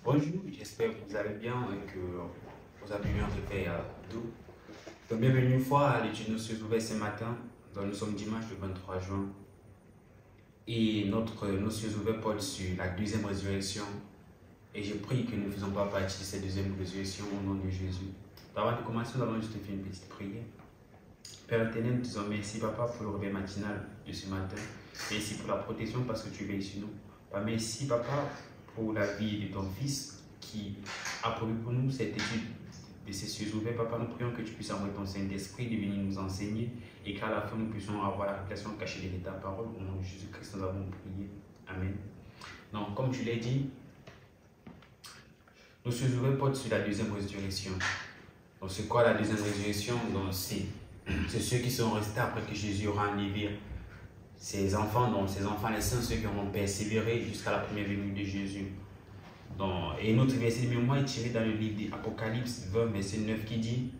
Bonjour, j'espère que vous allez bien et que vous avez eu un réveil doux. Donc, bienvenue une fois à l'étude Nos Cieux ouverts ce matin. Donc, nous sommes dimanche le 23 juin et notre Nos Cieux ouverts porte sur la deuxième résurrection. Et je prie que nous ne faisons pas partie de cette deuxième résurrection au nom de Jésus. Donc, avant de commencer, nous allons juste faire une petite prière. Père éternel, nous te disons merci, Papa, pour le réveil matinal de ce matin. Merci pour la protection parce que tu veilles sur nous. Merci, Papa, pour la vie de ton Fils qui a promis pour nous cette étude de ces cieux ouverts. Papa, nous prions que tu puisses envoyer ton Saint-Esprit de venir nous enseigner et qu'à la fin nous puissions avoir la révélation cachée de ta parole. Au nom de Jésus-Christ, nous avons prié. Amen. Donc, comme je l'ai dit, nos cieux ouverts portent sur la deuxième résurrection. Donc, c'est quoi la deuxième résurrection? Donc, c'est ceux qui sont restés après que Jésus aura enlevé ses enfants, donc ses enfants, les saints, ceux qui auront persévéré jusqu'à la première venue de Jésus. Donc, et notre verset de mémoire est tiré dans le livre d'Apocalypse 20, verset 9 qui dit: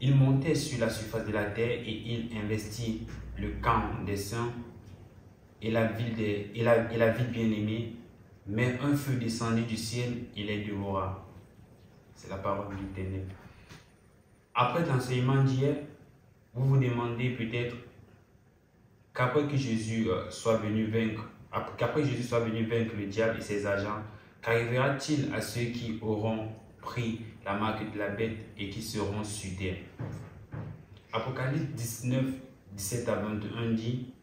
il montait sur la surface de la terre et il investit le camp des saints et la ville bien-aimée, mais un feu descendit du ciel et les dévora. C'est la parole de l'Éternel. Après l'enseignement d'hier, vous vous demandez peut-être qu'après Jésus soit venu vaincre le diable et ses agents, qu'arrivera-t-il à ceux qui auront pris la marque de la bête et qui seront sur terre? Apocalypse 19, 17 à 21 dit: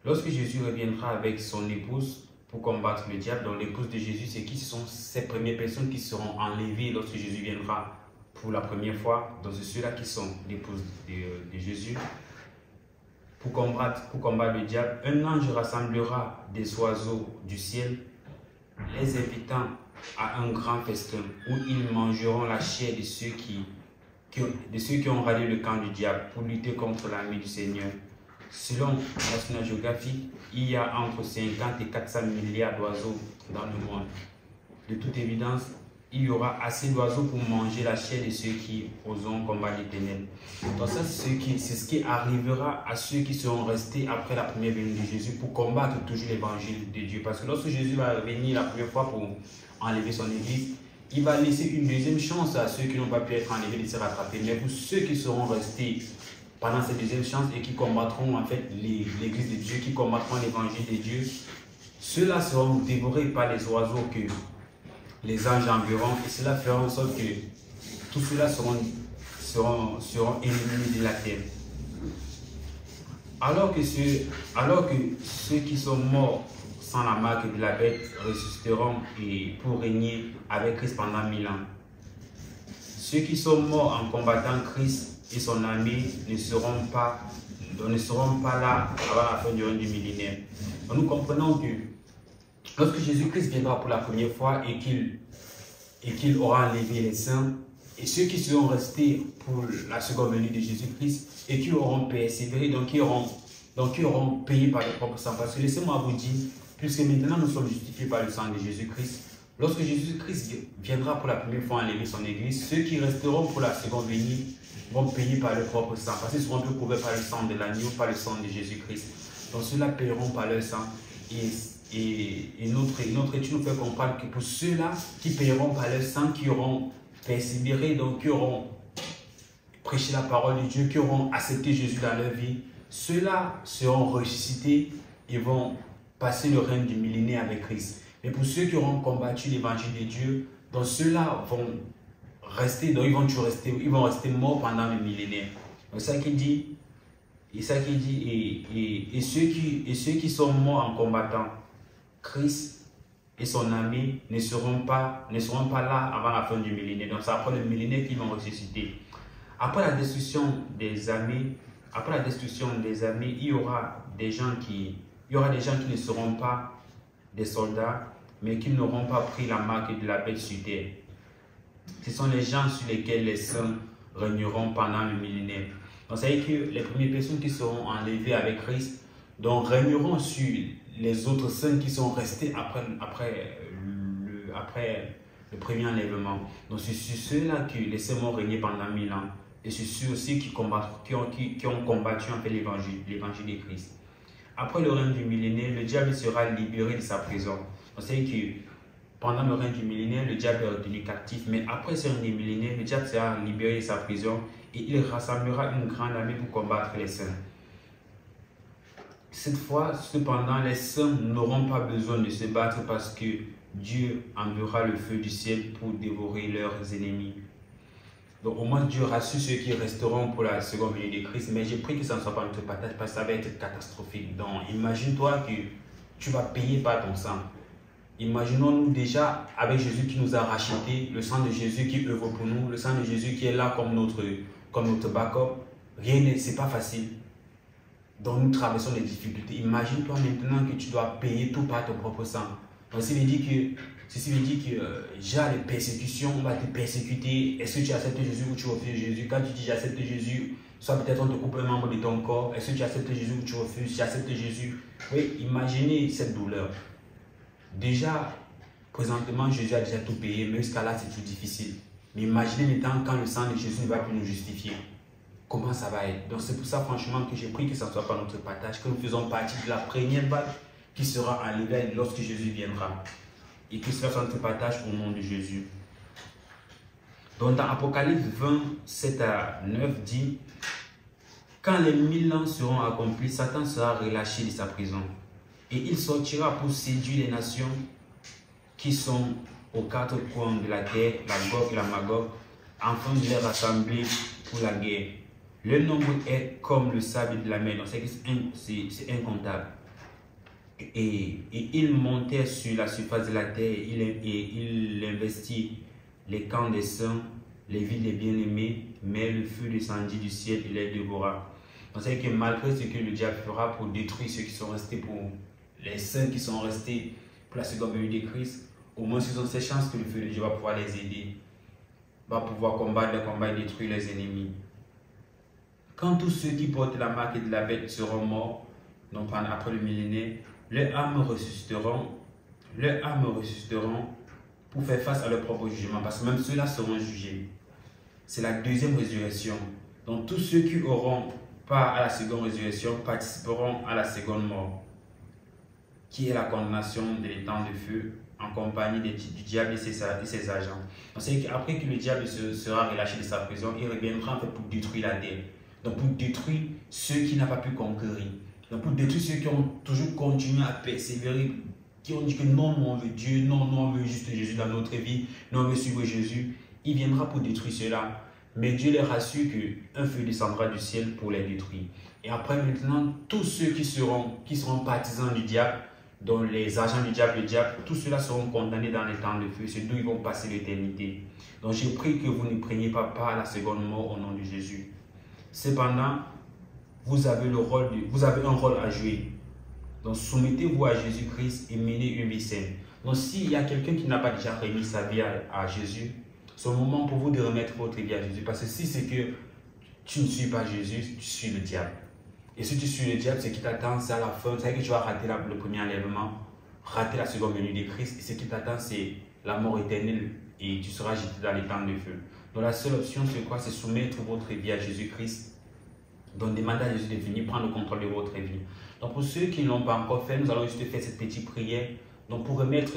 lorsque Jésus reviendra avec son épouse pour combattre le diable, donc l'épouse de Jésus, c'est qui? Ce sont ces premières personnes qui seront enlevées lorsque Jésus viendra pour la première fois. Donc c'est ceux-là qui sont l'épouse de Jésus. Pour combattre le diable, un ange rassemblera des oiseaux du ciel, les invitant à un grand festin où ils mangeront la chair de ceux qui ont rallié le camp du diable pour lutter contre l'armée du Seigneur. Selon National Geographic, il y a entre 50 et 400 milliards d'oiseaux dans le monde. De toute évidence, il y aura assez d'oiseaux pour manger la chair de ceux qui oseront combattre l'Éternel. Donc ça, c'est ce qui arrivera à ceux qui seront restés après la première venue de Jésus pour combattre toujours l'évangile de Dieu. Parce que lorsque Jésus va venir la première fois pour enlever son église, il va laisser une deuxième chance à ceux qui n'ont pas pu être enlevés de se rattraper. Mais pour ceux qui seront restés pendant cette deuxième chance et qui combattront en fait l'église de Dieu, qui combattront l'évangile de Dieu, ceux-là seront dévorés par les oiseaux que les anges enverront, et cela fera en sorte que tous ceux-là seront éliminés de la terre. Alors que ceux qui sont morts sans la marque de la bête ressusciteront et pour régner avec Christ pendant 1000 ans. Ceux qui sont morts en combattant Christ et son armée ne seront pas là avant la fin du règne du millénaire. Donc nous comprenons que lorsque Jésus-Christ viendra pour la première fois et qu'il aura enlevé les saints, et ceux qui seront restés pour la seconde venue de Jésus-Christ et qui auront persévéré, donc qui auront payé par leur propre sang. Parce que laissez-moi vous dire, puisque maintenant nous sommes justifiés par le sang de Jésus-Christ, lorsque Jésus-Christ viendra pour la première fois enlever son église, ceux qui resteront pour la seconde venue vont payer par leur propre sang, parce qu'ils seront plus couverts par le sang de l'agneau, par le sang de Jésus-Christ. Donc ceux-là paieront par leur sang. Et notre étude nous fait comprendre que pour ceux-là qui paieront par leur sang, qui auront persévéré, donc qui auront prêché la parole de Dieu, qui auront accepté Jésus dans leur vie, ceux-là seront ressuscités et vont passer le règne du millénaire avec Christ. Mais pour ceux qui auront combattu l'évangile de Dieu, donc ceux-là vont rester, donc ils vont rester morts pendant le millénaire. Donc ça qui dit, et ceux qui sont morts en combattant Christ et son armée ne seront pas là avant la fin du millénaire. Donc c'est après le millénaire qu'ils vont ressusciter. Après la destruction des armées, il y aura des gens qui ne seront pas des soldats, mais qui n'auront pas pris la marque de la bête sur terre. Ce sont les gens sur lesquels les saints régneront pendant le millénaire. Donc ça veut dire que les premières personnes qui seront enlevées avec Christ, donc régneront sur les autres saints qui sont restés après le premier enlèvement. Donc c'est sur ceux-là que les saints vont régner pendant 1000 ans. Et c'est ceux aussi qui ont combattu en fait l'évangile de Christ. Après le règne du millénaire, le diable sera libéré de sa prison. Donc c'est-à-dire que pendant le règne du millénaire, le diable est retenu captif, mais après ce règne du millénaire, le diable sera libéré de sa prison et il rassemblera une grande armée pour combattre les saints. Cette fois, cependant, les saints n'auront pas besoin de se battre parce que Dieu enverra le feu du ciel pour dévorer leurs ennemis. Donc au moins Dieu rassure ceux qui resteront pour la seconde venue de Christ, mais j'ai pris que ça ne soit pas notre partage parce que ça va être catastrophique. Donc imagine-toi que tu vas payer par ton sang. Imaginons-nous déjà avec Jésus qui nous a rachetés, le sang de Jésus qui œuvre pour nous, le sang de Jésus qui est là comme notre backup. Rien n'est, c'est pas facile. Donc nous traversons des difficultés. Imagine-toi maintenant que tu dois payer tout par ton propre sang. Donc ceci veut dire que déjà les persécutions, on va te persécuter. Est-ce que tu acceptes Jésus ou tu refuses Jésus? Quand tu dis j'accepte Jésus, soit peut-être on te coupe un membre de ton corps. Est-ce que tu acceptes Jésus ou tu refuses? J'accepte Jésus. Oui, imaginez cette douleur. Déjà, présentement, Jésus a déjà tout payé, mais jusqu'à là, c'est tout difficile. Mais imaginez maintenant quand le sang de Jésus ne va plus nous justifier. Comment ça va être? Donc c'est pour ça franchement que j'ai pris que ça ne soit pas notre partage, que nous faisons partie de la première vague qui sera enlevée lorsque Jésus viendra. Et que cela soit notre partage au nom de Jésus. Donc dans Apocalypse 20, 7 à 9 dit, quand les 1000 ans seront accomplis, Satan sera relâché de sa prison. Et il sortira pour séduire les nations qui sont aux quatre coins de la terre, la Gog et la Magog, afin de les rassembler pour la guerre. Le nombre est comme le sable de la mer, donc c'est incontable. Et il montait sur la surface de la terre et il investit les camps des saints, les villes des bien-aimés, mais le feu descendit du ciel et les dévora. Donc c'est que malgré ce que le diable fera pour détruire ceux qui sont restés pour les saints qui sont restés pour la seconde venue de Christ, au moins ils ont ces chances que le feu de Dieu va pouvoir les aider, va pouvoir combattre les combats et détruire les ennemis. Quand tous ceux qui portent la marque de la bête seront morts, donc après le millénaire, leurs âmes ressusciteront pour faire face à leur propre jugement, parce que même ceux-là seront jugés. C'est la deuxième résurrection. Donc tous ceux qui auront part à la seconde résurrection participeront à la seconde mort, qui est la condamnation de l'étang de feu en compagnie du diable et ses agents. Donc c'est qu'après que le diable sera relâché de sa prison, il reviendra en fait pour détruire la terre. Donc pour détruire ceux qui n'ont pas pu conquérir. Donc pour détruire ceux qui ont toujours continué à persévérer, qui ont dit que non, nous on veut Dieu, non, nous on veut juste Jésus dans notre vie, nous on veut suivre Jésus. Il viendra pour détruire cela. Mais Dieu les rassure qu'un feu descendra du ciel pour les détruire. Et après maintenant, tous ceux qui seront partisans du diable, dont les agents du diable, le diable, tous ceux-là seront condamnés dans les temps de feu. C'est d'où ils vont passer l'éternité. Donc je prie que vous ne preniez pas part à la seconde mort au nom de Jésus. Cependant, vous avez un rôle à jouer. Donc soumettez-vous à Jésus-Christ et menez une vie saine. Donc s'il y a quelqu'un qui n'a pas déjà remis sa vie à Jésus, c'est le moment pour vous de remettre votre vie à Jésus. Parce que si c'est que tu ne suis pas Jésus, tu suis le diable. Et si tu suis le diable, ce qui t'attend, c'est à la fin. C'est que tu vas rater le premier enlèvement, rater la seconde venue de Christ. Et ce qui t'attend, c'est la mort éternelle. Et tu seras jeté dans les temps de feu. Donc la seule option, c'est quoi? C'est soumettre votre vie à Jésus-Christ. Donc demandez à Jésus de venir prendre le contrôle de votre vie. Donc pour ceux qui ne l'ont pas encore fait, nous allons juste faire cette petite prière. Donc pour remettre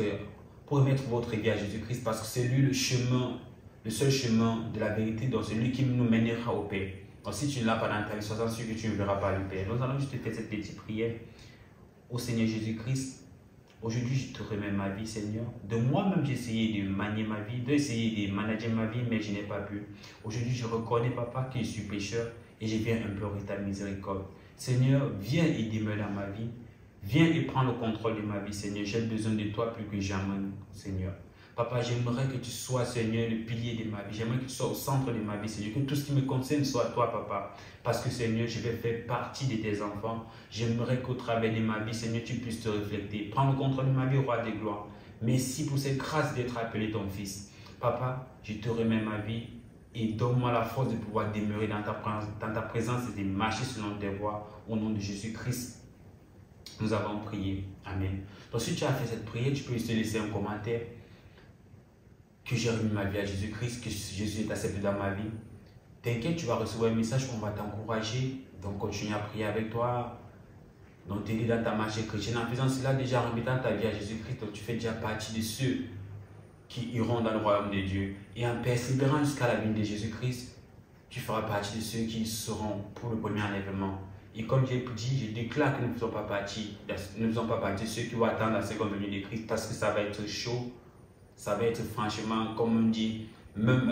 votre vie à Jésus-Christ, parce que c'est lui le seul chemin de la vérité. Donc c'est lui qui nous mènera au Père. Donc si tu ne l'as pas dans ta vie, sois sûr que tu ne verras pas le Père. Donc nous allons juste faire cette petite prière. Ô Seigneur Jésus-Christ, aujourd'hui je te remets ma vie, Seigneur. De moi-même j'ai essayé de manier ma vie, d'essayer de manager ma vie, mais je n'ai pas pu. Aujourd'hui je reconnais, Papa, que je suis pécheur et je viens implorer ta miséricorde. Seigneur, viens et demeure dans ma vie. Viens et prends le contrôle de ma vie, Seigneur. J'ai besoin de toi plus que jamais, Seigneur. Papa, j'aimerais que tu sois, Seigneur, le pilier de ma vie. J'aimerais que tu sois au centre de ma vie, Seigneur. Que tout ce qui me concerne soit toi, Papa. Parce que, Seigneur, je vais faire partie de tes enfants. J'aimerais qu'au travers de ma vie, Seigneur, tu puisses te refléter. Prends le contrôle de ma vie, roi des gloires. Merci pour cette grâce d'être appelé ton fils. Papa, je te remets ma vie et donne-moi la force de pouvoir demeurer dans ta présence et de marcher selon tes voies. Au nom de Jésus-Christ, nous avons prié. Amen. Donc, si tu as fait cette prière, tu peux juste laisser un commentaire. Que j'ai remis ma vie à Jésus-Christ, que Jésus est accepté dans ma vie. T'inquiète, tu vas recevoir un message, on va t'encourager. Donc continue à prier avec toi. Donc t'aider dans ta marche chrétienne. En faisant cela, déjà en remettant ta vie à Jésus-Christ, donc tu fais déjà partie de ceux qui iront dans le royaume de Dieu. Et en persévérant jusqu'à la venue de Jésus-Christ, tu feras partie de ceux qui seront pour le premier enlèvement. Et comme j'ai dit, je déclare que nous ne faisons pas partie de ceux qui vont attendre la seconde venue de Christ, parce que ça va être chaud, ça va être franchement, comme on dit, même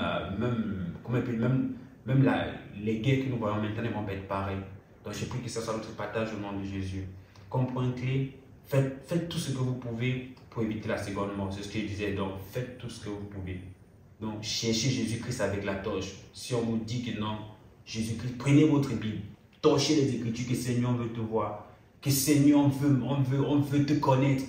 les guerres que nous voyons maintenant vont être pareilles. Donc je prie que ce soit notre partage au nom de Jésus. Comme point clé, faites tout ce que vous pouvez pour éviter la seconde mort. C'est ce que je disais. Donc faites tout ce que vous pouvez. Donc cherchez Jésus-Christ avec la torche. Si on vous dit que non, Jésus-Christ, prenez votre Bible, torchez les Écritures, que Seigneur veut te voir, que Seigneur on veut te connaître.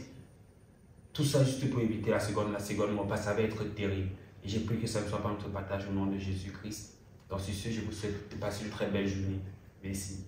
Tout ça juste pour éviter la seconde mort, parce que ça va être terrible. Et j'ai pris que ça ne soit pas notre partage au nom de Jésus-Christ. Donc sur ce, je vous souhaite de passer une très belle journée. Merci.